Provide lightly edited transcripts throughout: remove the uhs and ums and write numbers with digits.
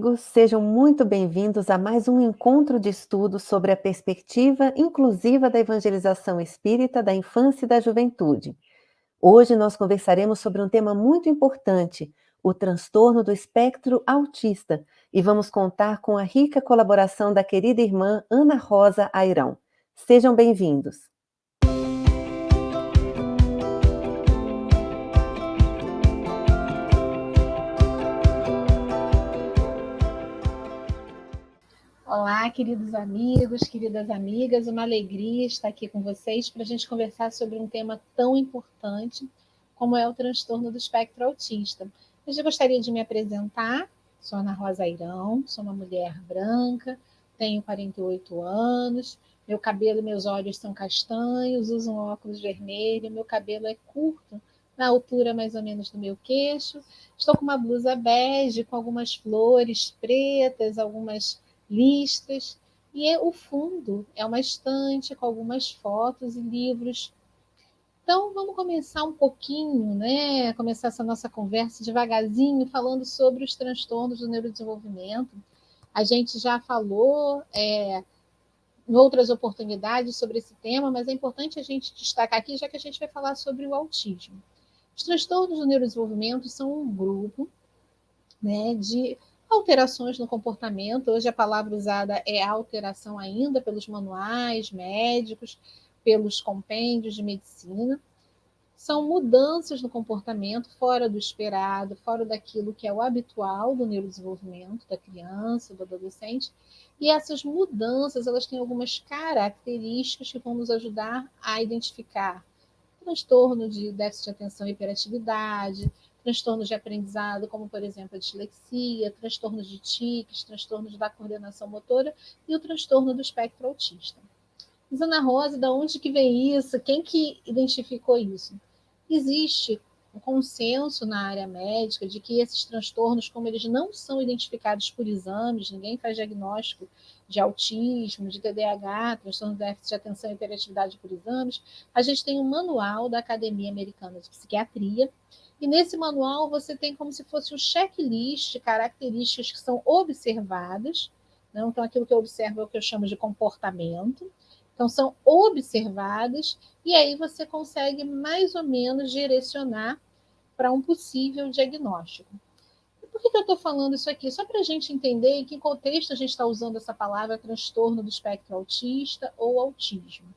amigos, sejam muito bem-vindos a mais um encontro de estudos sobre a perspectiva inclusiva da evangelização espírita da infância e da juventude. Hoje nós conversaremos sobre um tema muito importante, o transtorno do espectro autista, e vamos contar com a rica colaboração da querida irmã Ana Rosa Airão. Sejam bem-vindos. Olá, queridos amigos, queridas amigas, uma alegria estar aqui com vocês para a gente conversar sobre um tema tão importante como é o transtorno do espectro autista. Eu já gostaria de me apresentar, sou Ana Rosa Airão, sou uma mulher branca, tenho 48 anos, meu cabelo e meus olhos são castanhos, uso um óculos vermelho, meu cabelo é curto, na altura mais ou menos do meu queixo, estou com uma blusa bege com algumas flores pretas, algumas listras, e o fundo é uma estante com algumas fotos e livros. Então, vamos começar um pouquinho, né? Começar essa nossa conversa devagarzinho, falando sobre os transtornos do neurodesenvolvimento. A gente já falou em outras oportunidades sobre esse tema, mas é importante a gente destacar aqui, já que a gente vai falar sobre o autismo. Os transtornos do neurodesenvolvimento são um grupo, né, de alterações no comportamento. Hoje a palavra usada é alteração ainda pelos manuais médicos, pelos compêndios de medicina. São mudanças no comportamento fora do esperado, fora daquilo que é o habitual do neurodesenvolvimento da criança, do adolescente. E essas mudanças, elas têm algumas características que vão nos ajudar a identificar transtorno de déficit de atenção e hiperatividade, transtornos de aprendizado, como, por exemplo, a dislexia, transtornos de tiques, transtornos da coordenação motora e o transtorno do espectro autista. Mas, Ana Rosa, de onde que vem isso? Quem que identificou isso? Existe um consenso na área médica de que esses transtornos, como eles não são identificados por exames, ninguém faz diagnóstico de autismo, de TDAH, transtorno de déficit de atenção e hiperatividade por exames, a gente tem um manual da Academia Americana de Psiquiatria, e nesse manual você tem como se fosse um checklist de características que são observadas, não? Então aquilo que eu observo é o que eu chamo de comportamento, então são observadas, e aí você consegue mais ou menos direcionar para um possível diagnóstico. E por que eu estou falando isso aqui? Só para a gente entender em que contexto a gente está usando essa palavra transtorno do espectro autista ou autismo.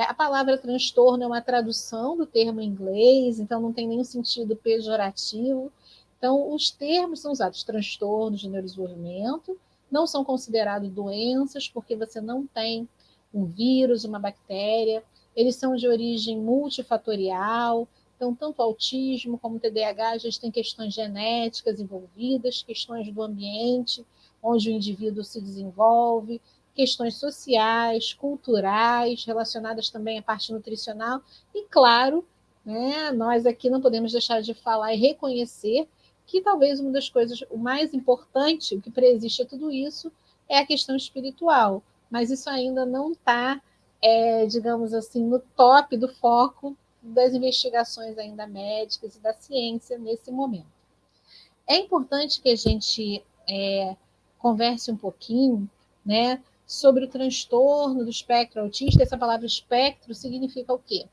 A palavra transtorno é uma tradução do termo em inglês, então não tem nenhum sentido pejorativo. Então, os termos são usados, transtornos de neurodesenvolvimento, não são considerados doenças, porque você não tem um vírus, uma bactéria, eles são de origem multifatorial, então tanto autismo como TDAH, a gente tem questões genéticas envolvidas, questões do ambiente, onde o indivíduo se desenvolve, questões sociais, culturais, relacionadas também à parte nutricional, e claro, né, nós aqui não podemos deixar de falar e reconhecer que talvez uma das coisas, o mais importante, o que preexiste a tudo isso, é a questão espiritual, mas isso ainda não está, digamos assim, no top do foco das investigações ainda médicas e da ciência nesse momento. É importante que a gente converse um pouquinho, né, sobre o transtorno do espectro autista. Essa palavra espectro significa o quê?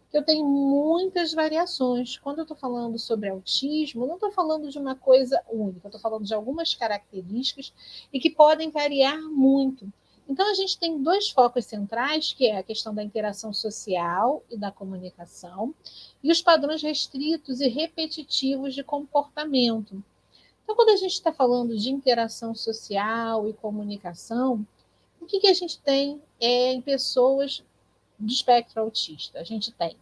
Que eu tenho muitas variações. Quando eu estou falando sobre autismo, eu não estou falando de uma coisa única, eu estou falando de algumas características e que podem variar muito. Então, a gente tem dois focos centrais, que é a questão da interação social e da comunicação, e os padrões restritos e repetitivos de comportamento. Então, quando a gente está falando de interação social e comunicação, o que a gente tem em pessoas do espectro autista? A gente tem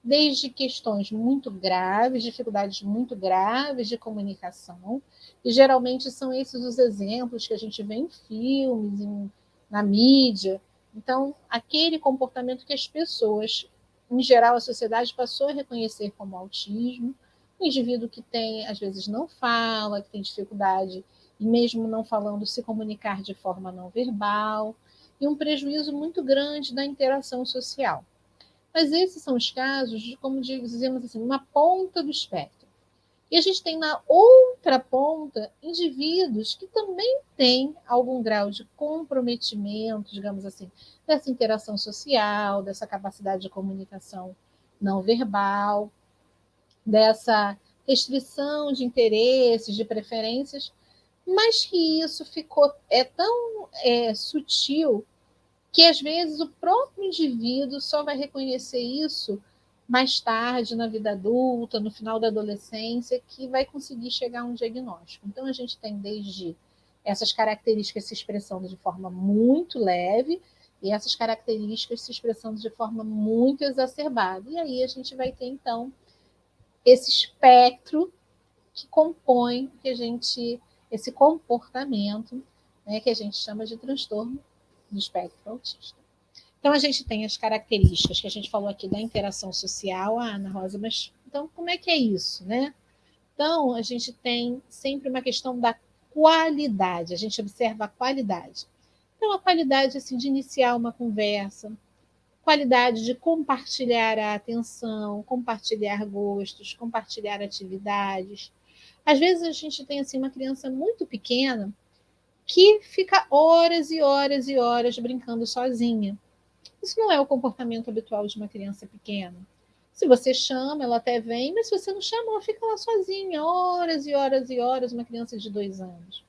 desde questões muito graves, dificuldades muito graves de comunicação, e geralmente são esses os exemplos que a gente vê em filmes, na mídia. Então, aquele comportamento que as pessoas, em geral, a sociedade passou a reconhecer como autismo, um indivíduo que tem, às vezes, não fala, que tem dificuldade, e mesmo não falando, se comunicar de forma não verbal, e um prejuízo muito grande da interação social. Mas esses são os casos de, como dizemos assim, uma ponta do espectro. E a gente tem na outra ponta indivíduos que também têm algum grau de comprometimento, digamos assim, dessa interação social, dessa capacidade de comunicação não verbal, dessa restrição de interesses, de preferências, mas que isso ficou tão sutil que às vezes o próprio indivíduo só vai reconhecer isso mais tarde, na vida adulta, no final da adolescência, que vai conseguir chegar a um diagnóstico. Então, a gente tem desde essas características se expressando de forma muito leve e essas características se expressando de forma muito exacerbada. E aí a gente vai ter, então, esse espectro que compõe esse comportamento, né, que a gente chama de transtorno do espectro autista. Então, a gente tem as características que a gente falou aqui da interação social, Ana Rosa, mas então como é que é isso, né? Então, a gente tem sempre uma questão da qualidade, a gente observa a qualidade. Então, a qualidade assim, de iniciar uma conversa, qualidade de compartilhar a atenção, compartilhar gostos, compartilhar atividades. Às vezes a gente tem assim uma criança muito pequena que fica horas e horas e horas brincando sozinha. Isso não é o comportamento habitual de uma criança pequena. Se você chama, ela até vem, mas se você não chama, ela fica lá sozinha, horas e horas e horas, uma criança de 2 anos.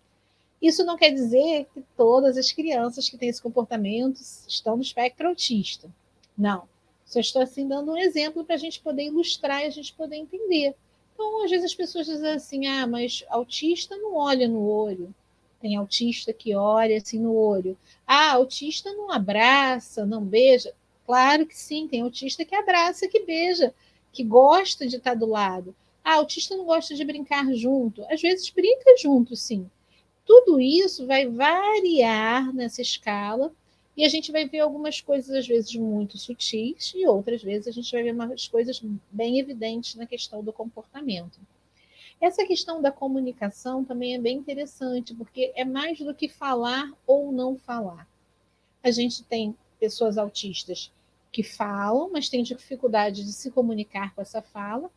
Isso não quer dizer que todas as crianças que têm esse comportamento estão no espectro autista. Não. Só estou assim dando um exemplo para a gente poder ilustrar e a gente poder entender. Então, às vezes as pessoas dizem assim: ah, mas autista não olha no olho. Tem autista que olha assim no olho. Ah, autista não abraça, não beija. Claro que sim, tem autista que abraça, que beija, que gosta de estar do lado. Ah, autista não gosta de brincar junto. Às vezes brinca junto, sim. Tudo isso vai variar nessa escala e a gente vai ver algumas coisas, às vezes, muito sutis e outras vezes a gente vai ver umas coisas bem evidentes na questão do comportamento. Essa questão da comunicação também é bem interessante, porque é mais do que falar ou não falar. A gente tem pessoas autistas que falam, mas têm dificuldade de se comunicar com essa fala,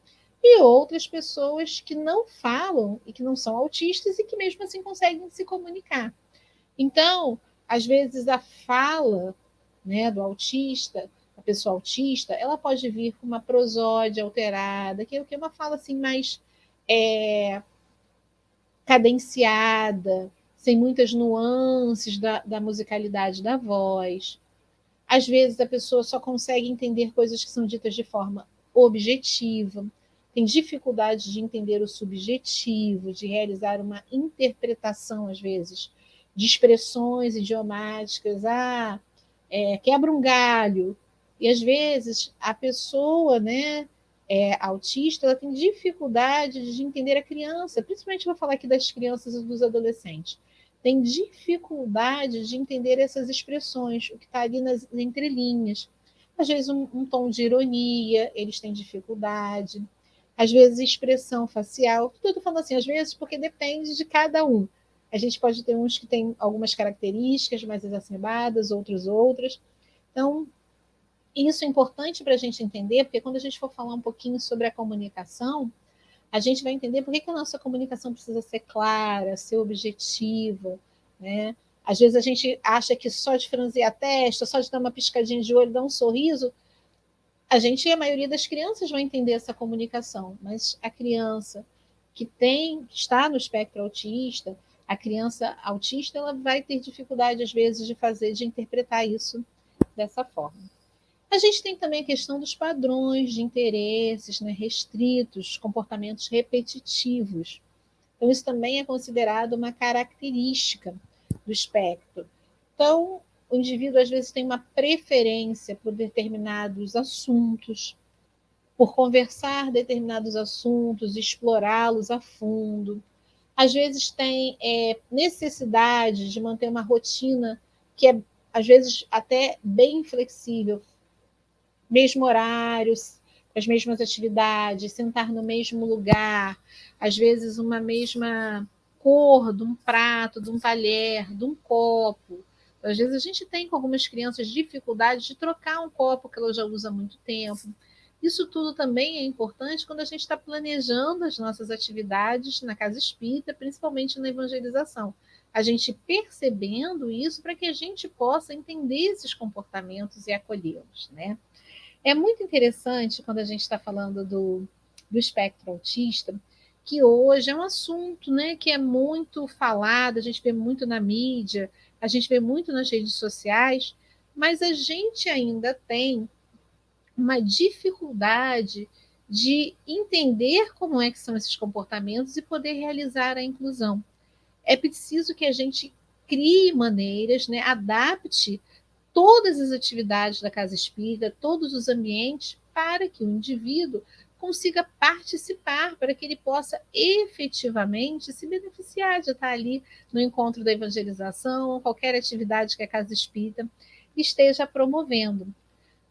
e outras pessoas que não falam e que não são autistas e que mesmo assim conseguem se comunicar. Então, às vezes a fala, né, do autista, a pessoa autista, ela pode vir com uma prosódia alterada, que é uma fala assim mais cadenciada, sem muitas nuances da musicalidade da voz. Às vezes a pessoa só consegue entender coisas que são ditas de forma objetiva, tem dificuldade de entender o subjetivo, de realizar uma interpretação, às vezes, de expressões idiomáticas. Quebra um galho. E às vezes a pessoa, né, autista, ela tem dificuldade de entender a criança, principalmente vou falar aqui das crianças e dos adolescentes. Tem dificuldade de entender essas expressões, o que está ali nas entrelinhas. Às vezes um tom de ironia, eles têm dificuldade. Às vezes expressão facial. Tudo falando assim, às vezes, porque depende de cada um. A gente pode ter uns que têm algumas características mais exacerbadas, outras. Então, isso é importante para a gente entender, porque quando a gente for falar um pouquinho sobre a comunicação, a gente vai entender por que a nossa comunicação precisa ser clara, ser objetiva, né? Às vezes a gente acha que só de franzir a testa, só de dar uma piscadinha de olho, dar um sorriso, a gente e a maioria das crianças vai entender essa comunicação, mas a criança que está no espectro autista, a criança autista, ela vai ter dificuldade às vezes de interpretar isso dessa forma. A gente tem também a questão dos padrões de interesses, né, restritos, comportamentos repetitivos. Então, isso também é considerado uma característica do espectro. Então, o indivíduo às vezes tem uma preferência por determinados assuntos, por conversar determinados assuntos, explorá-los a fundo. Às vezes tem necessidade de manter uma rotina que é, às vezes, até bem flexível, mesmo horários, as mesmas atividades, sentar no mesmo lugar, às vezes uma mesma cor de um prato, de um talher, de um copo. Às vezes a gente tem com algumas crianças dificuldade de trocar um copo que ela já usa há muito tempo. Isso tudo também é importante quando a gente está planejando as nossas atividades na casa espírita, principalmente na evangelização. A gente percebendo isso para que a gente possa entender esses comportamentos e acolhê-los, né? É muito interessante quando a gente está falando do espectro autista, que hoje é um assunto, né, que é muito falado, a gente vê muito na mídia, a gente vê muito nas redes sociais, mas a gente ainda tem uma dificuldade de entender como é que são esses comportamentos e poder realizar a inclusão. É preciso que a gente crie maneiras, né, adapte todas as atividades da casa espírita, todos os ambientes, para que o indivíduo consiga participar, para que ele possa efetivamente se beneficiar de estar ali no encontro da evangelização, qualquer atividade que a casa espírita esteja promovendo.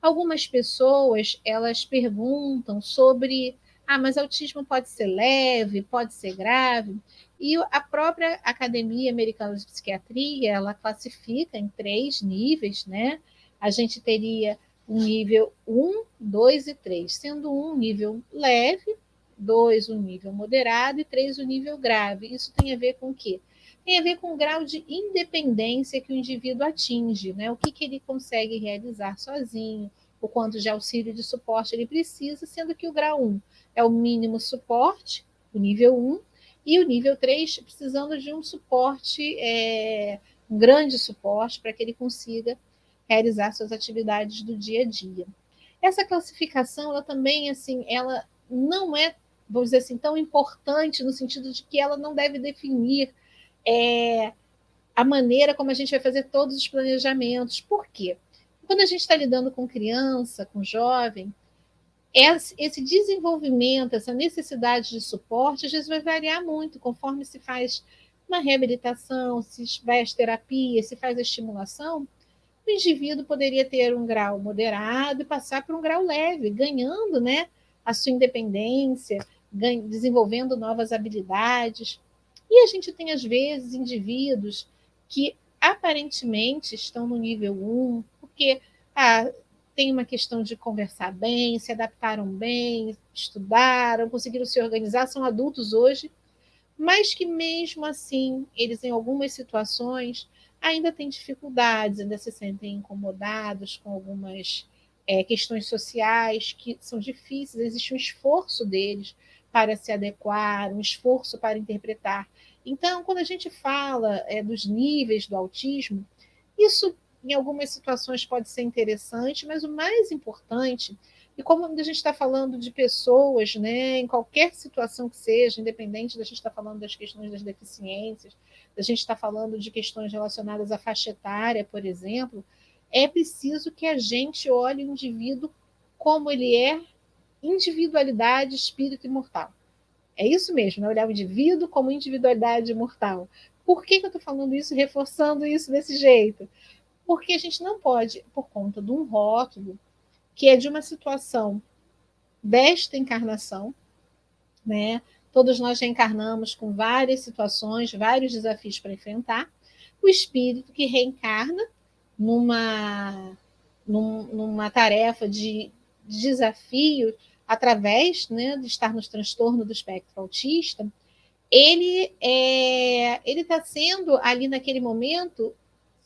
Algumas pessoas, elas perguntam sobre, mas autismo pode ser leve, pode ser grave, e a própria Academia Americana de Psiquiatria, ela classifica em 3 níveis, né? A gente teria um nível 1, 2 e 3, sendo 1 nível leve, 2 um nível moderado e 3 um nível grave. Isso tem a ver com o quê? Tem a ver com o grau de independência que o indivíduo atinge, né? O que ele consegue realizar sozinho, o quanto de auxílio e de suporte ele precisa, sendo que o grau 1 é o mínimo suporte, o nível 1, e o nível 3 precisando de um suporte, um grande suporte, para que ele consiga realizar suas atividades do dia a dia. Essa classificação, ela também, assim, ela não é, vamos dizer assim, tão importante no sentido de que ela não deve definir a maneira como a gente vai fazer todos os planejamentos. Por quê? Quando a gente está lidando com criança, com jovem, esse desenvolvimento, essa necessidade de suporte, às vezes vai variar muito conforme se faz uma reabilitação, se vai às terapias, se faz a estimulação. O indivíduo poderia ter um grau moderado e passar para um grau leve, ganhando, né, a sua independência, desenvolvendo novas habilidades. E a gente tem, às vezes, indivíduos que aparentemente estão no nível 1, porque tem uma questão de conversar bem, se adaptaram bem, estudaram, conseguiram se organizar, são adultos hoje, mas que mesmo assim, eles em algumas situações ainda têm dificuldades, ainda se sentem incomodados com algumas questões sociais que são difíceis, existe um esforço deles para se adequar, um esforço para interpretar. Então, quando a gente fala dos níveis do autismo, isso em algumas situações pode ser interessante, mas o mais importante, e como a gente está falando de pessoas, né, em qualquer situação que seja, independente da gente estar falando das questões das deficiências, da gente estar falando de questões relacionadas à faixa etária, por exemplo, é preciso que a gente olhe o indivíduo como ele é, individualidade, espírito imortal. É isso mesmo, né? Olhar o indivíduo como individualidade imortal. Por que eu estou falando isso, reforçando isso desse jeito? Porque a gente não pode, por conta de um rótulo, que é de uma situação desta encarnação, né? Todos nós já encarnamos com várias situações, vários desafios para enfrentar. O espírito que reencarna numa tarefa de desafio através, né, de estar nos transtornos do espectro autista, ele está sendo ali naquele momento,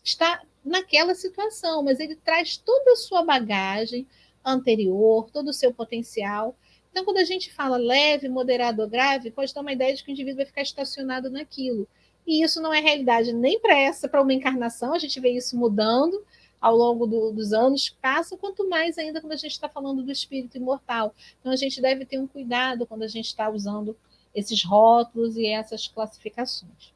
está naquela situação, mas ele traz toda a sua bagagem anterior, todo o seu potencial. Então, quando a gente fala leve, moderado ou grave, pode dar uma ideia de que o indivíduo vai ficar estacionado naquilo. E isso não é realidade nem para uma encarnação, a gente vê isso mudando ao longo dos anos que passam, quanto mais ainda quando a gente está falando do espírito imortal. Então, a gente deve ter um cuidado quando a gente está usando esses rótulos e essas classificações.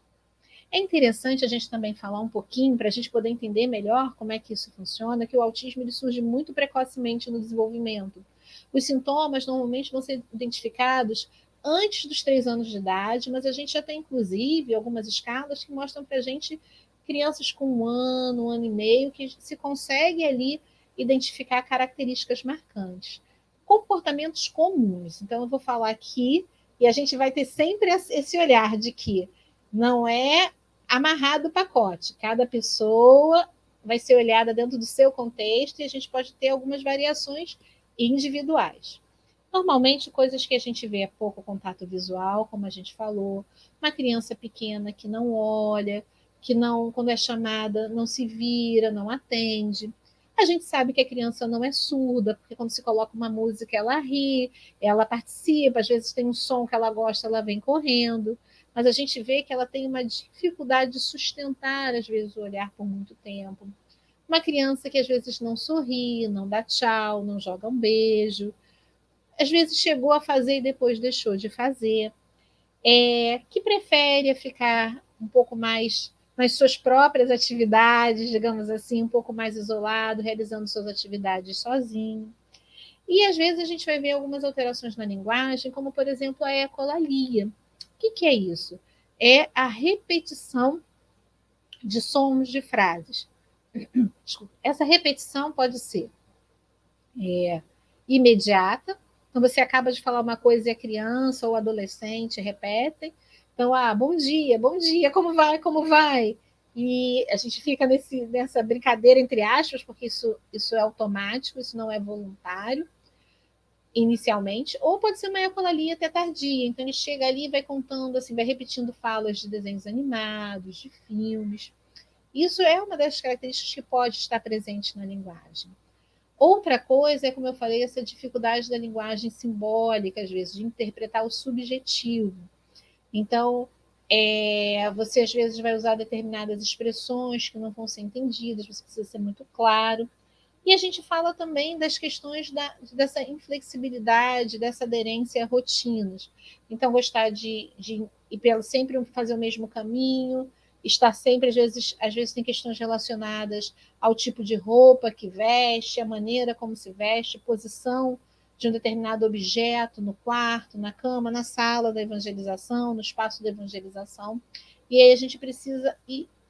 É interessante a gente também falar um pouquinho, para a gente poder entender melhor como é que isso funciona, que o autismo ele surge muito precocemente no desenvolvimento. Os sintomas normalmente vão ser identificados antes dos 3 anos de idade, mas a gente já tem, inclusive, algumas escalas que mostram para a gente crianças com 1 ano e meio, que se consegue ali identificar características marcantes. Comportamentos comuns. Então, eu vou falar aqui, e a gente vai ter sempre esse olhar de que não é amarrado o pacote. Cada pessoa vai ser olhada dentro do seu contexto e a gente pode ter algumas variações individuais. Normalmente, coisas que a gente vê é pouco contato visual, como a gente falou, uma criança pequena que não olha, que não, quando é chamada, não se vira, não atende. A gente sabe que a criança não é surda, porque quando se coloca uma música, ela ri, ela participa, às vezes tem um som que ela gosta, ela vem correndo. Mas a gente vê que ela tem uma dificuldade de sustentar, às vezes, o olhar por muito tempo. Uma criança que às vezes não sorri, não dá tchau, não joga um beijo, às vezes chegou a fazer e depois deixou de fazer, que prefere ficar um pouco mais nas suas próprias atividades, digamos assim, um pouco mais isolado, realizando suas atividades sozinho. E às vezes a gente vai ver algumas alterações na linguagem, como por exemplo a ecolalia. O que é isso? É a repetição de sons de frases. Essa repetição pode ser imediata. Então, você acaba de falar uma coisa e a criança ou o adolescente repetem. Então, bom dia, como vai, como vai? E a gente fica nessa brincadeira, entre aspas, porque isso é automático, isso não é voluntário, inicialmente. Ou pode ser uma ecolalia até tardia. Então, ele chega ali e vai contando, assim, vai repetindo falas de desenhos animados, de filmes. Isso é uma das características que pode estar presente na linguagem. Outra coisa é, como eu falei, essa dificuldade da linguagem simbólica, às vezes, de interpretar o subjetivo. Então, você às vezes vai usar determinadas expressões que não vão ser entendidas, você precisa ser muito claro. E a gente fala também das questões dessa inflexibilidade, dessa aderência a rotinas. Então, gostar de ir sempre fazer o mesmo caminho, estar sempre, às vezes tem questões relacionadas ao tipo de roupa que veste, a maneira como se veste, posição de um determinado objeto no quarto, na cama, na sala da evangelização, no espaço da evangelização. E aí a gente precisa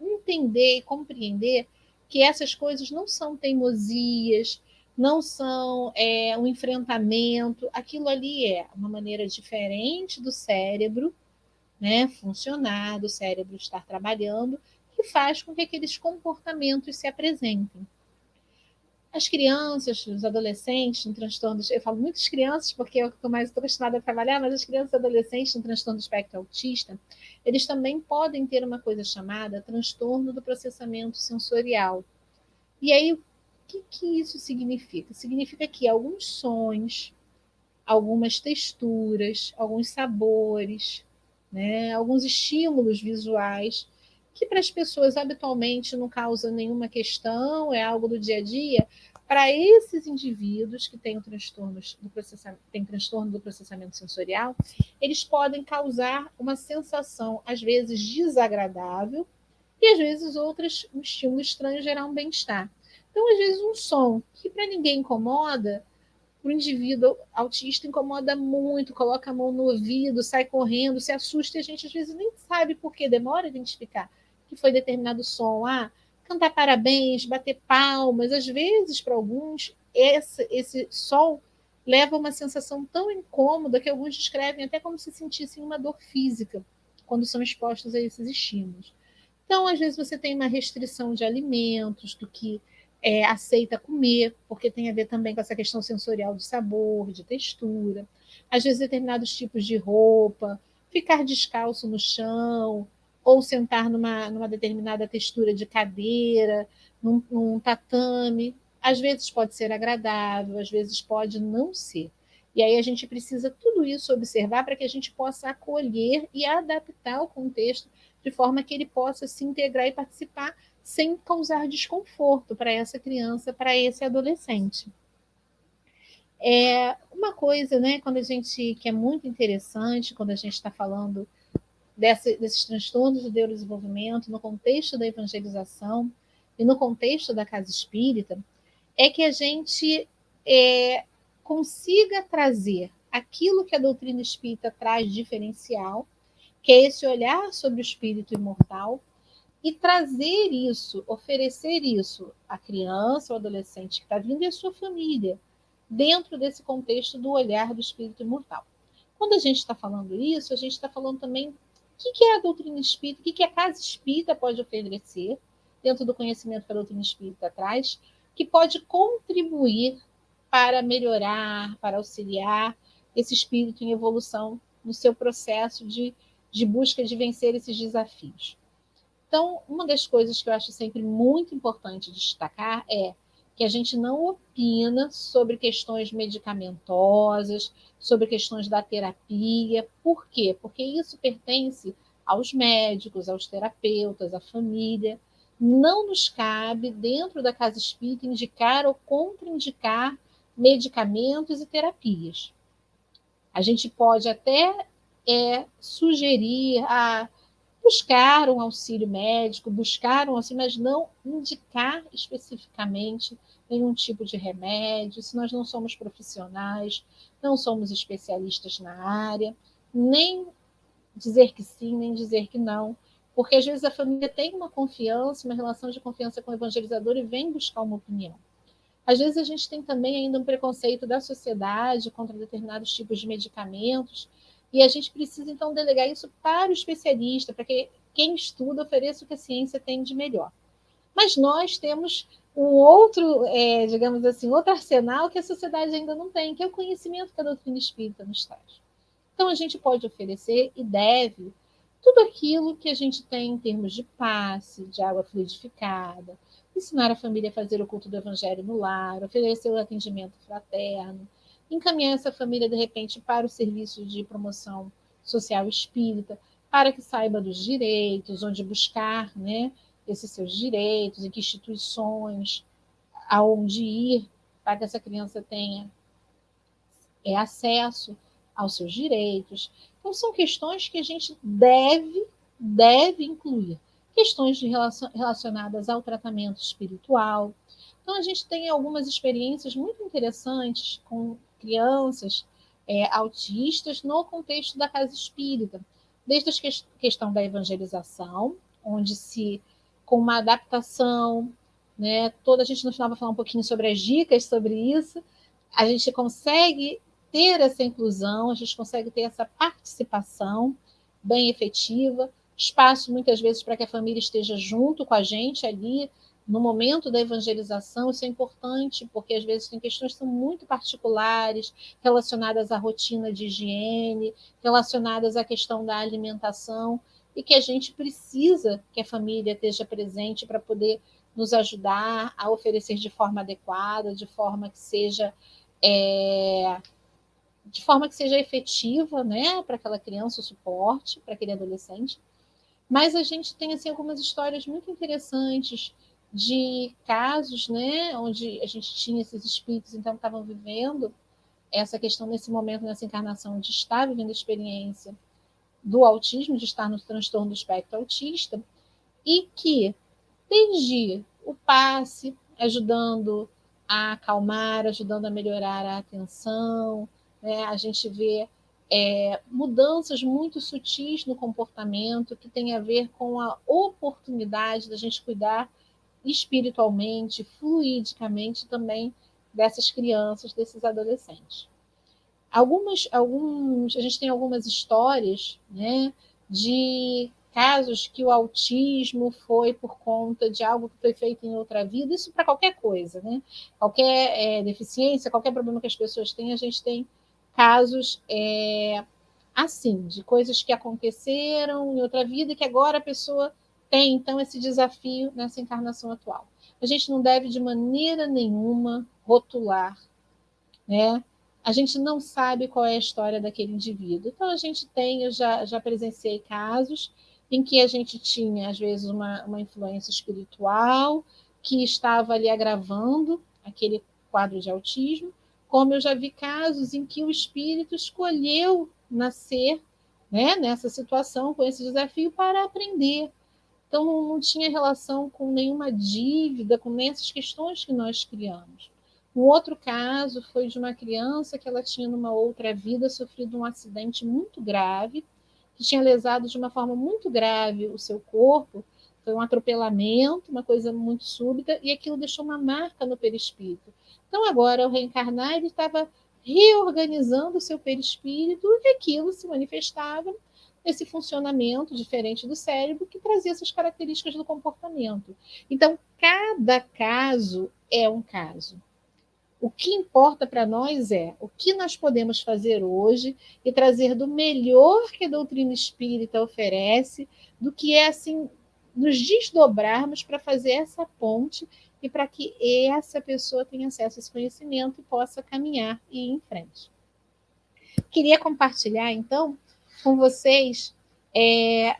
entender e compreender que essas coisas não são teimosias, não são um enfrentamento. Aquilo ali é uma maneira diferente do cérebro, né, funcionar, do cérebro estar trabalhando, que faz com que aqueles comportamentos se apresentem. As crianças, os adolescentes em transtornos, eu falo muitas crianças porque é o que eu mais estou acostumada a trabalhar, mas as crianças e adolescentes em transtorno do espectro autista, eles também podem ter uma coisa chamada transtorno do processamento sensorial. E aí, o que isso significa? Significa que alguns sons, algumas texturas, alguns sabores, né, alguns estímulos visuais, que para as pessoas habitualmente não causa nenhuma questão, é algo do dia a dia, para esses indivíduos que têm transtorno do processamento sensorial, eles podem causar uma sensação, às vezes, desagradável, e às vezes outras, um estímulo estranho gerar um bem-estar. Então, às vezes, um som que para ninguém incomoda, o indivíduo autista incomoda muito, coloca a mão no ouvido, sai correndo, se assusta, e a gente às vezes nem sabe por que, demora a identificar que foi determinado som. Cantar parabéns, bater palmas, às vezes, para alguns, esse som leva a uma sensação tão incômoda que alguns descrevem até como se sentissem uma dor física quando são expostos a esses estímulos. Então, às vezes, você tem uma restrição de alimentos, do que aceita comer, porque tem a ver também com essa questão sensorial de sabor, de textura. Às vezes, determinados tipos de roupa, ficar descalço no chão, ou sentar numa determinada textura de cadeira, num tatame. Às vezes pode ser agradável, às vezes pode não ser. E aí a gente precisa tudo isso observar para que a gente possa acolher e adaptar o contexto de forma que ele possa se integrar e participar sem causar desconforto para essa criança, para esse adolescente. Uma coisa, né, que é muito interessante quando a gente está falando desses transtornos do neurodesenvolvimento no contexto da evangelização e no contexto da casa espírita, é que a gente consiga trazer aquilo que a doutrina espírita traz diferencial, que é esse olhar sobre o espírito imortal, e trazer isso, oferecer isso à criança ou adolescente que está vindo e à sua família, dentro desse contexto do olhar do espírito imortal. Quando a gente está falando isso, a gente está falando também o que é a doutrina espírita, o que a casa espírita pode oferecer, dentro do conhecimento que a doutrina espírita traz, que pode contribuir para melhorar, para auxiliar esse espírito em evolução no seu processo de busca de vencer esses desafios. Então, uma das coisas que eu acho sempre muito importante destacar é que a gente não opina sobre questões medicamentosas, sobre questões da terapia. Por quê? Porque isso pertence aos médicos, aos terapeutas, à família. Não nos cabe, dentro da casa espírita, indicar ou contraindicar medicamentos e terapias. A gente pode até sugerir buscar um auxílio médico, buscar um auxílio, mas não indicar especificamente nenhum tipo de remédio, se nós não somos profissionais, não somos especialistas na área, nem dizer que sim, nem dizer que não, porque às vezes a família tem uma confiança, uma relação de confiança com o evangelizador e vem buscar uma opinião. Às vezes a gente tem também ainda um preconceito da sociedade contra determinados tipos de medicamentos, e a gente precisa então delegar isso para o especialista, para que quem estuda ofereça o que a ciência tem de melhor. Mas nós temos um outro, digamos assim, outro arsenal que a sociedade ainda não tem, que é o conhecimento que a doutrina espírita nos traz. Então a gente pode oferecer e deve tudo aquilo que a gente tem em termos de passe, de água fluidificada, ensinar a família a fazer o culto do evangelho no lar, oferecer o atendimento fraterno, encaminhar essa família, de repente, para o serviço de promoção social espírita, para que saiba dos direitos, onde buscar, né, esses seus direitos, em que instituições, aonde ir, para que essa criança tenha acesso aos seus direitos. Então, são questões que a gente deve incluir. Questões relacionadas ao tratamento espiritual. Então, a gente tem algumas experiências muito interessantes com crianças autistas no contexto da casa espírita. Desde a questão da evangelização, onde se, com uma adaptação, né, toda a gente no final vai falar um pouquinho sobre as dicas sobre isso, a gente consegue ter essa inclusão, a gente consegue ter essa participação bem efetiva, espaço muitas vezes para que a família esteja junto com a gente ali no momento da evangelização. Isso é importante, porque às vezes tem questões que são muito particulares, relacionadas à rotina de higiene, relacionadas à questão da alimentação, e que a gente precisa que a família esteja presente para poder nos ajudar a oferecer de forma adequada, de forma que seja efetiva, né, para aquela criança, o suporte, para aquele adolescente. Mas a gente tem assim, algumas histórias muito interessantes de casos, né, onde a gente tinha esses espíritos, então estavam vivendo essa questão nesse momento, nessa encarnação, de estar vivendo a experiência do autismo, de estar no transtorno do espectro autista, e que, desde o passe, ajudando a acalmar, ajudando a melhorar a atenção, né? A gente vê mudanças muito sutis no comportamento que tem a ver com a oportunidade da gente cuidar espiritualmente, fluidicamente também dessas crianças, desses adolescentes. A gente tem algumas histórias, né, de casos que o autismo foi por conta de algo que foi feito em outra vida, isso para qualquer coisa, né? Qualquer deficiência, qualquer problema que as pessoas têm, a gente tem casos assim, de coisas que aconteceram em outra vida e que agora a pessoa tem, então, esse desafio nessa encarnação atual. A gente não deve, de maneira nenhuma, rotular, né? A gente não sabe qual é a história daquele indivíduo. Então, a gente tem, eu já presenciei casos em que a gente tinha, às vezes, uma influência espiritual que estava ali agravando aquele quadro de autismo, como eu já vi casos em que o espírito escolheu nascer, né, nessa situação, com esse desafio, para aprender. Então, não tinha relação com nenhuma dívida, com essas questões que nós criamos. Um outro caso foi de uma criança que ela tinha, numa outra vida, sofrido um acidente muito grave, que tinha lesado de uma forma muito grave o seu corpo. Foi um atropelamento, uma coisa muito súbita, e aquilo deixou uma marca no perispírito. Então, agora, ao reencarnar, ele estava reorganizando o seu perispírito, e aquilo se manifestava nesse funcionamento diferente do cérebro que trazia essas características do comportamento. Então, cada caso é um caso. O que importa para nós é o que nós podemos fazer hoje e trazer do melhor que a doutrina espírita oferece, do que é assim, nos desdobrarmos para fazer essa ponte e para que essa pessoa tenha acesso a esse conhecimento e possa caminhar e ir em frente. Queria compartilhar, então, com vocês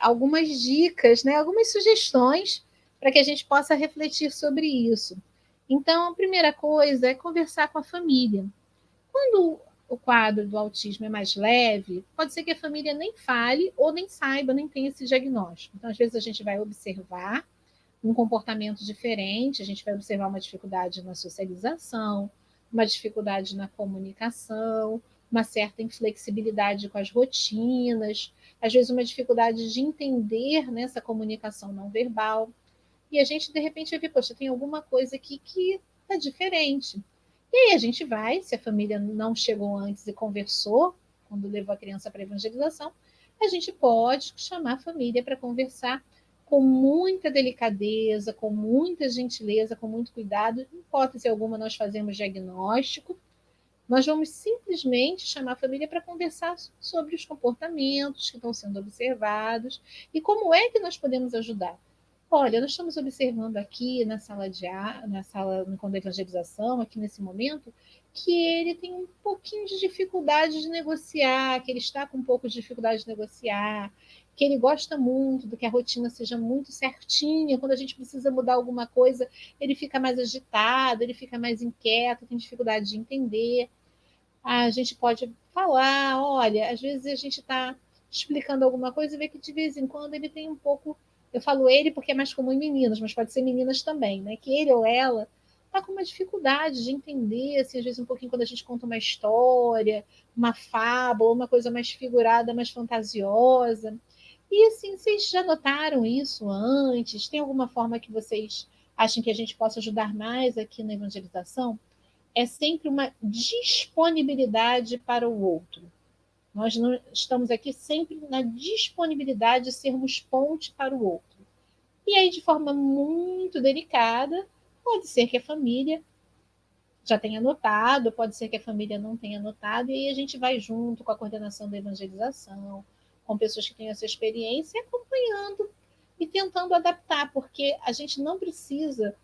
algumas dicas, né, algumas sugestões para que a gente possa refletir sobre isso. Então, a primeira coisa é conversar com a família. Quando o quadro do autismo é mais leve, pode ser que a família nem fale ou nem saiba, nem tenha esse diagnóstico. Então, às vezes, a gente vai observar um comportamento diferente, a gente vai observar uma dificuldade na socialização, uma dificuldade na comunicação, uma certa inflexibilidade com as rotinas, às vezes uma dificuldade de entender nessa comunicação não verbal. E a gente, de repente, vai ver, poxa, tem alguma coisa aqui que está diferente. E aí a gente vai, se a família não chegou antes e conversou, quando levou a criança para a evangelização, a gente pode chamar a família para conversar com muita delicadeza, com muita gentileza, com muito cuidado. Em hipótese alguma, nós fazemos diagnóstico. Nós vamos simplesmente chamar a família para conversar sobre os comportamentos que estão sendo observados e como é que nós podemos ajudar. Olha, nós estamos observando aqui na sala na sala da evangelização, aqui nesse momento, que ele tem um pouquinho de dificuldade de negociar, que ele está com um pouco de dificuldade de negociar, que ele gosta muito do que a rotina seja muito certinha. Quando a gente precisa mudar alguma coisa, ele fica mais agitado, ele fica mais inquieto, tem dificuldade de entender. A gente pode falar, olha, às vezes a gente está explicando alguma coisa e vê que de vez em quando ele tem um pouco. Eu falo ele porque é mais comum em meninas, mas pode ser meninas também, né? Que ele ou ela está com uma dificuldade de entender, assim, às vezes um pouquinho quando a gente conta uma história, uma fábula, uma coisa mais figurada, mais fantasiosa. E assim, vocês já notaram isso antes? Tem alguma forma que vocês acham que a gente possa ajudar mais aqui na evangelização? É sempre uma disponibilidade para o outro. Nós não estamos aqui sempre na disponibilidade de sermos ponte para o outro. E aí, de forma muito delicada, pode ser que a família já tenha notado, pode ser que a família não tenha notado, e aí a gente vai junto com a coordenação da evangelização, com pessoas que têm essa experiência, acompanhando e tentando adaptar, porque a gente não precisa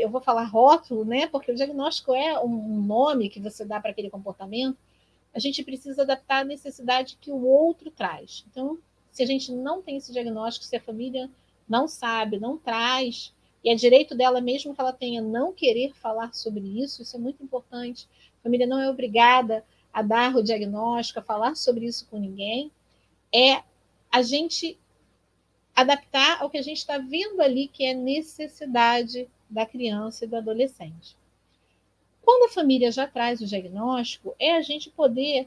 eu vou falar rótulo, né? Porque o diagnóstico é um nome que você dá para aquele comportamento. A gente precisa adaptar a necessidade que o outro traz. Então, se a gente não tem esse diagnóstico, se a família não sabe, não traz, e é direito dela mesmo que ela tenha não querer falar sobre isso, isso é muito importante. A família não é obrigada a dar o diagnóstico, a falar sobre isso com ninguém. É a gente adaptar ao que a gente está vendo ali, que é necessidade da criança e do adolescente. Quando a família já traz o diagnóstico, é a gente poder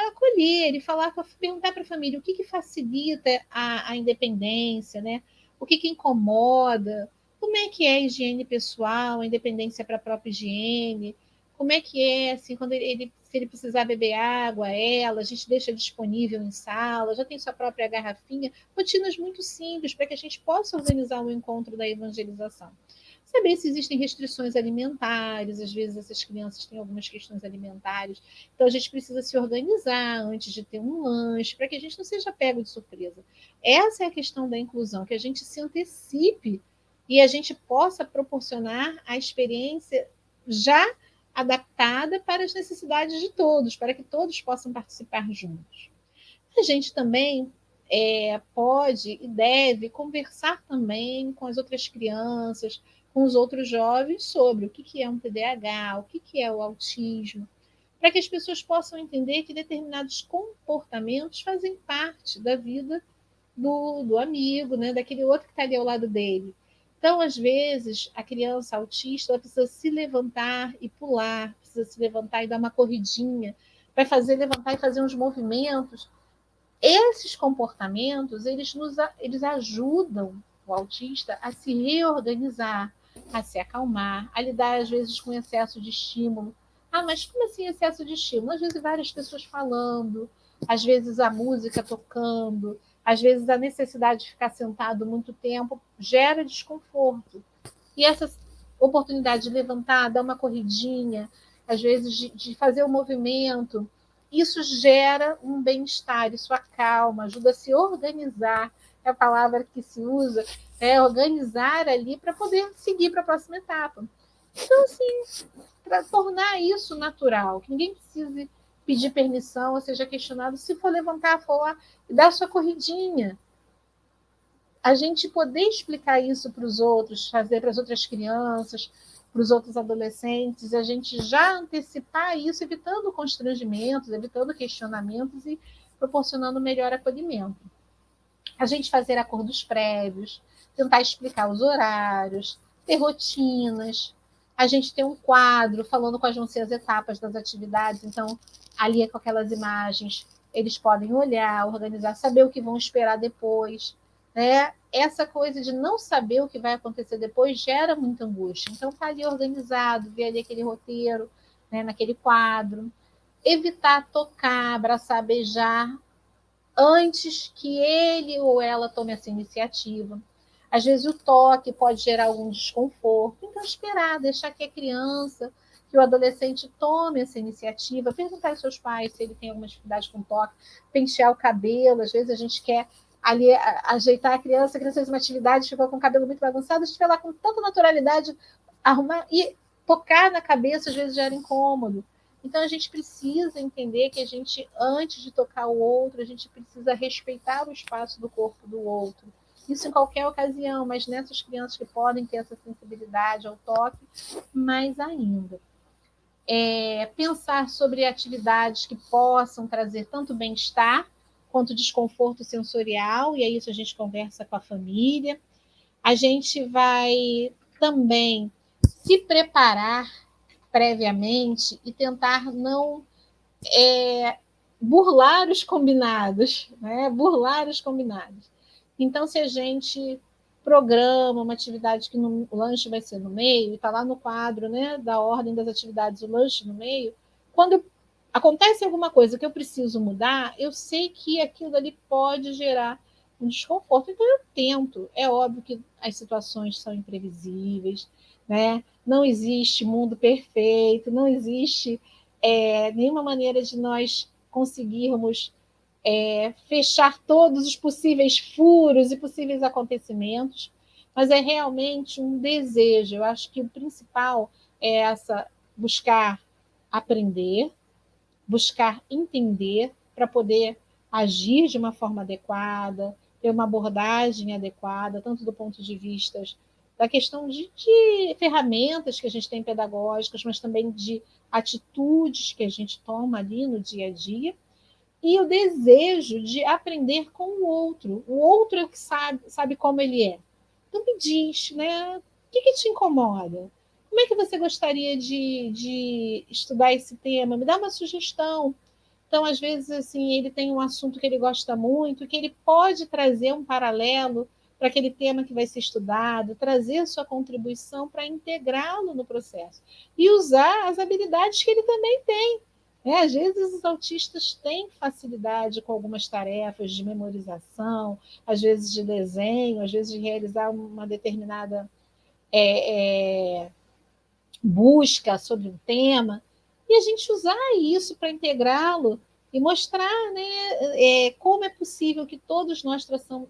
acolher e perguntar para a família o que facilita a independência, né? O que incomoda, como é que é a higiene pessoal, a independência para a própria higiene, como é que é, assim, quando se ele precisar beber água, a gente deixa disponível em sala, já tem sua própria garrafinha, rotinas muito simples para que a gente possa organizar o encontro da evangelização. Saber se existem restrições alimentares, às vezes essas crianças têm algumas questões alimentares, então a gente precisa se organizar antes de ter um lanche, para que a gente não seja pego de surpresa. Essa é a questão da inclusão, que a gente se antecipe e a gente possa proporcionar a experiência já adaptada para as necessidades de todos, para que todos possam participar juntos. A gente também pode e deve conversar também com as outras crianças, com os outros jovens sobre o que é um TDAH, o que é o autismo, para que as pessoas possam entender que determinados comportamentos fazem parte da vida do amigo, né, daquele outro que está ali ao lado dele. Então, às vezes, a criança autista precisa se levantar e pular, precisa se levantar e dar uma corridinha, vai fazer levantar e fazer uns movimentos. Esses comportamentos, eles ajudam o autista a se reorganizar, a se acalmar, a lidar, às vezes, com excesso de estímulo. Ah, mas como assim excesso de estímulo? Às vezes, várias pessoas falando, às vezes, a música tocando, às vezes, a necessidade de ficar sentado muito tempo gera desconforto. E oportunidade de levantar, dar uma corridinha, às vezes de fazer o movimento, isso gera um bem-estar, isso acalma, ajuda a se organizar, é a palavra que se usa, organizar ali para poder seguir para a próxima etapa. Então, assim, para tornar isso natural, que ninguém precise pedir permissão ou seja questionado, se for levantar, for lá e dar sua corridinha. A gente poder explicar isso para os outros, fazer para as outras crianças, para os outros adolescentes, a gente já antecipar isso, evitando constrangimentos, evitando questionamentos e proporcionando melhor acolhimento. A gente fazer acordos prévios, tentar explicar os horários, ter rotinas, a gente ter um quadro falando quais vão ser as etapas das atividades, então ali com aquelas imagens eles podem olhar, organizar, saber o que vão esperar depois, né? Essa coisa de não saber o que vai acontecer depois gera muita angústia. Então tá ali organizado, ver ali aquele roteiro, né, naquele quadro, evitar tocar, abraçar, beijar antes que ele ou ela tome essa iniciativa. Às vezes o toque pode gerar algum desconforto. Então, esperar, deixar que a criança, que o adolescente tome essa iniciativa, perguntar aos seus pais se ele tem alguma dificuldade com toque, pentear o cabelo. Às vezes a gente quer ali ajeitar a criança fez uma atividade, ficou com o cabelo muito bagunçado, a gente vai lá com tanta naturalidade arrumar e tocar na cabeça, às vezes gera incômodo. Então a gente precisa entender que a gente, antes de tocar o outro, a gente precisa respeitar o espaço do corpo do outro. Isso em qualquer ocasião, mas nessas crianças que podem ter essa sensibilidade ao toque, mais ainda. Pensar sobre atividades que possam trazer tanto bem-estar quanto desconforto sensorial, e aí isso a gente conversa com a família. A gente vai também se preparar previamente e tentar não burlar os combinados, né? Burlar os combinados. Então, se a gente programa uma atividade que o lanche vai ser no meio, e está lá no quadro, né, da ordem das atividades, o lanche no meio, quando acontece alguma coisa que eu preciso mudar, eu sei que aquilo ali pode gerar um desconforto. Então, eu tento. É óbvio que as situações são imprevisíveis, né? Não existe mundo perfeito, não existe nenhuma maneira de nós conseguirmos fechar todos os possíveis furos e possíveis acontecimentos, mas é realmente um desejo. Eu acho que o principal é buscar aprender, buscar entender para poder agir de uma forma adequada, ter uma abordagem adequada, tanto do ponto de vista da questão de ferramentas que a gente tem pedagógicas, mas também de atitudes que a gente toma ali no dia a dia, e o desejo de aprender com o outro. O outro é o que sabe como ele é. Então me diz, né? O que te incomoda? Como é que você gostaria de estudar esse tema? Me dá uma sugestão. Então, às vezes, assim, ele tem um assunto que ele gosta muito, que ele pode trazer um paralelo para aquele tema que vai ser estudado, trazer sua contribuição para integrá-lo no processo e usar as habilidades que ele também tem. Às vezes, os autistas têm facilidade com algumas tarefas de memorização, às vezes de desenho, às vezes de realizar uma determinada busca sobre um tema, e a gente usar isso para integrá-lo e mostrar, né, como é possível que todos nós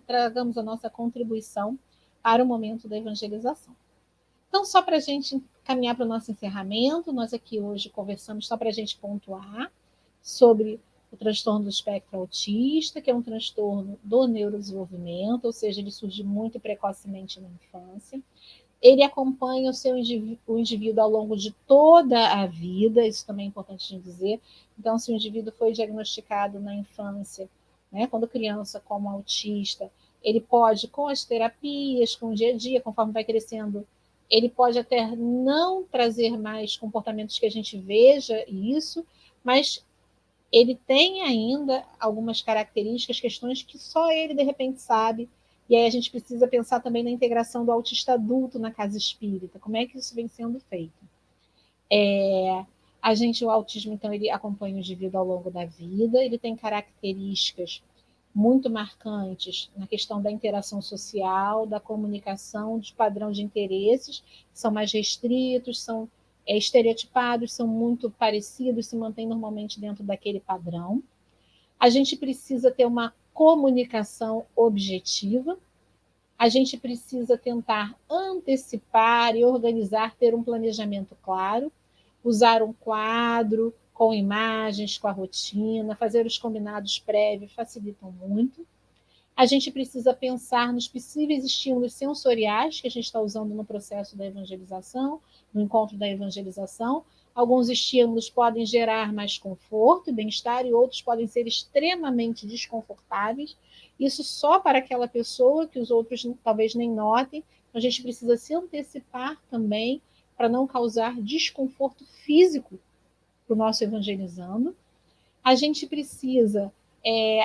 tragamos a nossa contribuição para o momento da evangelização. Então, só para a gente caminhar para o nosso encerramento, nós aqui hoje conversamos só para a gente pontuar sobre o transtorno do espectro autista, que é um transtorno do neurodesenvolvimento, ou seja, ele surge muito precocemente na infância. Ele acompanha o indivíduo ao longo de toda a vida, isso também é importante de dizer. Então, se o indivíduo foi diagnosticado na infância, né, quando criança, como autista, ele pode, com as terapias, com o dia a dia, conforme vai crescendo, ele pode até não trazer mais comportamentos que a gente veja isso, mas ele tem ainda algumas características, questões que só ele, de repente, sabe. E aí a gente precisa pensar também na integração do autista adulto na casa espírita. Como é que isso vem sendo feito? O autismo, então, ele acompanha o indivíduo ao longo da vida, ele tem características muito marcantes na questão da interação social, da comunicação, de padrão de interesses, que são mais restritos, são estereotipados, são muito parecidos, se mantêm normalmente dentro daquele padrão. A gente precisa ter uma comunicação objetiva, a gente precisa tentar antecipar e organizar, ter um planejamento claro, usar um quadro com imagens, com a rotina, fazer os combinados prévios facilitam muito. A gente precisa pensar nos possíveis estímulos sensoriais que a gente está usando no processo da evangelização, no encontro da evangelização. Alguns estímulos podem gerar mais conforto e bem-estar, e outros podem ser extremamente desconfortáveis. Isso só para aquela pessoa, que os outros talvez nem notem. A gente precisa se antecipar também para não causar desconforto físico para o nosso evangelizando. A gente precisa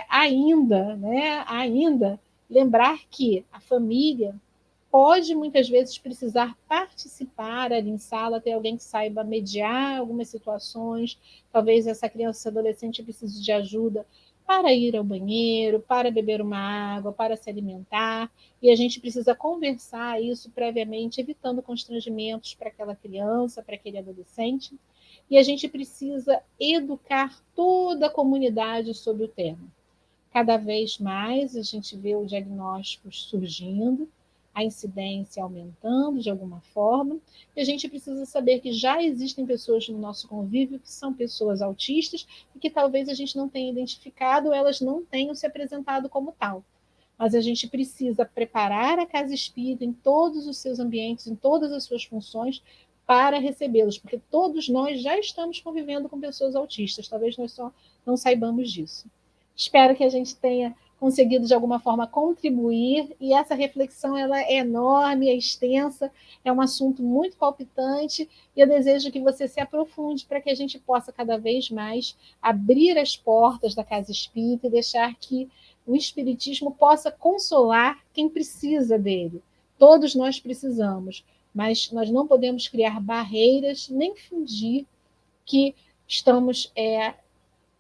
ainda lembrar que a família pode muitas vezes precisar participar ali em sala, ter alguém que saiba mediar algumas situações, talvez essa criança, esse adolescente precise de ajuda para ir ao banheiro, para beber uma água, para se alimentar, e a gente precisa conversar isso previamente, evitando constrangimentos para aquela criança, para aquele adolescente, e a gente precisa educar toda a comunidade sobre o tema. Cada vez mais a gente vê os diagnósticos surgindo, a incidência aumentando de alguma forma, e a gente precisa saber que já existem pessoas no nosso convívio que são pessoas autistas e que talvez a gente não tenha identificado ou elas não tenham se apresentado como tal. Mas a gente precisa preparar a casa espírita em todos os seus ambientes, em todas as suas funções, para recebê-los, porque todos nós já estamos convivendo com pessoas autistas, talvez nós só não saibamos disso. Espero que a gente tenha conseguido, de alguma forma, contribuir, e essa reflexão ela é enorme, é extensa, é um assunto muito palpitante, e eu desejo que você se aprofunde para que a gente possa, cada vez mais, abrir as portas da casa espírita e deixar que o espiritismo possa consolar quem precisa dele. Todos nós precisamos, mas nós não podemos criar barreiras nem fingir que estamos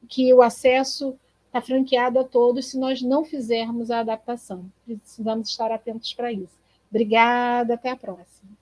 que o acesso está franqueado a todos se nós não fizermos a adaptação. Precisamos estar atentos para isso. Obrigada, até a próxima.